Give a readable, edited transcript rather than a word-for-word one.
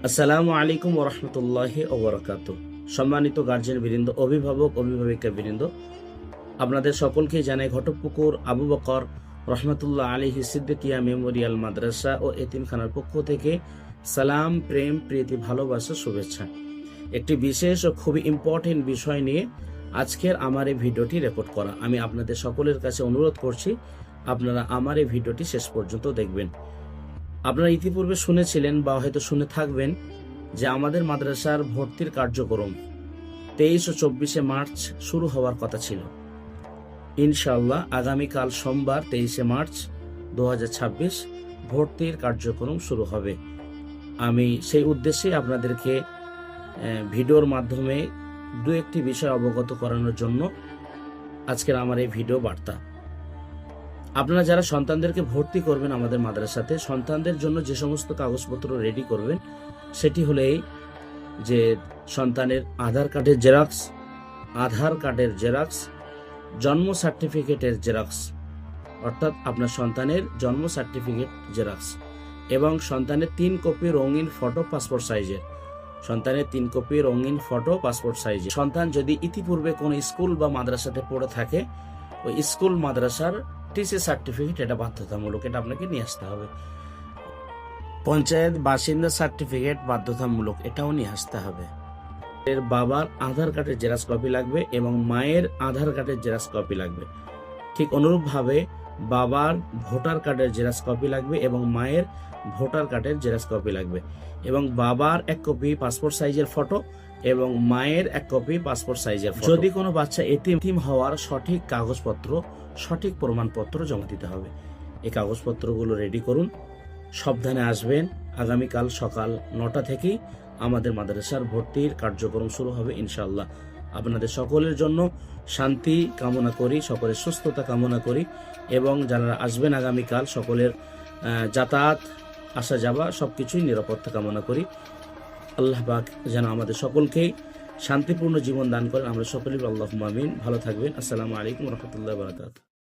আসসালামু আলাইকুম ওরহমতুল্লাহি ওবরাকাতু। সম্মানিত গার্জিয়ান বৃন্দ, অভিভাবক অভিভাবিকা বৃন্দ, আপনাদের সকলকে জানাই ঘটকপুকুর আবু বকর রহমতুল্লাহ আলাইহি সিদ্দিকিয়া মেমোরিয়াল মাদ্রাসা ও এতিমখানার পক্ষ থেকে সালাম, প্রেম, প্রীতি, ভালোবাসা, শুভেচ্ছা। একটি বিশেষ ও খুবই ইম্পর্টেন্ট বিষয় নিয়ে আজকের আমার এই ভিডিওটি রেকর্ড করা। আমি আপনাদের সকলের কাছে অনুরোধ করছি, আপনারা আমার এই ভিডিওটি শেষ পর্যন্ত দেখবেন। আপনারা ইতিপূর্বে শুনেছিলেন বা হয়তো শুনে থাকবেন যে আমাদের মাদ্রাসার ভর্তির কার্যক্রম 23 ও 24 মার্চ শুরু হওয়ার কথা ছিল। ইনশাআল্লাহ আগামীকাল সোমবার 23 মার্চ 2026 ভর্তির কার্যক্রম শুরু হবে। আমি সেই উদ্দেশ্যে আপনাদেরকে ভিডিওর মাধ্যমে দু একটি বিষয় অবগত করানোর জন্য আজকের আমার এই ভিডিও বার্তা। আপনারা যারা সন্তানদেরকে ভর্তি করবেন আমাদের মাদ্রাসাতে, সন্তানদের জন্য যে সমস্ত কাগজপত্র রেডি করবেন সেটি হলো এই যে সন্তানের আধার কার্ডের জেরক্স, জন্ম সার্টিফিকেটের জেরক্স, অর্থাৎ আপনার সন্তানের জন্ম সার্টিফিকেট জেরক্স, এবং সন্তানের 3 কপি রঙিন ফটো পাসপোর্ট সাইজের। সন্তান যদি ইতিপূর্বে কোনো স্কুল বা মাদ্রাসাতে পড়ে থাকে, ওই স্কুল মাদ্রাসার টিসি সার্টিফিকেট, এটা বাধ্যতামূলক, এটা আপনাকে নিয়ে আসতে হবে। পঞ্চায়েত বাসিন্দা সার্টিফিকেট বাধ্যতামূলক, এটাও নিয়ে আসতে হবে। এর বাবার আধার কার্ডের জেরক্স কপি লাগবে এবং মায়ের আধার কার্ডের জেরক্স কপি লাগবে। ঠিক অনুরূপভাবে বাবার ভোটার কার্ডের জেরক্স কপি লাগবে এবং মায়ের ভোটার কার্ডের জেরক্স কপি লাগবে, এবং বাবার 1 কপি পাসপোর্ট সাইজের ফটো এবং মায়ের 1 কপি পাসপোর্ট সাইজের ফটো। যদি কোনো বাচ্চা এতিম হওয়ার সঠিক কাগজপত্র, সঠিক প্রমাণপত্র জমা দিতে হবে। এই কাগজপত্রগুলো রেডি করুন, সাবধানে আসবেন। আগামীকাল সকাল 9টা থেকেই আমাদের মাদ্রাসার ভর্তির কার্যক্রম শুরু হবে ইনশাআল্লাহ। আপনাদের সকলের জন্য শান্তি কামনা করি, সকলের সুস্থতা কামনা করি, এবং যারা আসবেন আগামীকাল সকলের যাতায়াত, আসা যাওয়া সবকিছুই নিরাপত্তা কামনা করি। আল্লাহ পাক যেন আমাদের সকলকেই শান্তিপূর্ণ জীবন দান করেন। আমরা সকলেই আল্লাহুম্মা আমিন। ভালো থাকবেন। আসসালামু আলাইকুম ওয়া রাহমাতুল্লাহি ওয়া বারাকাতুহু।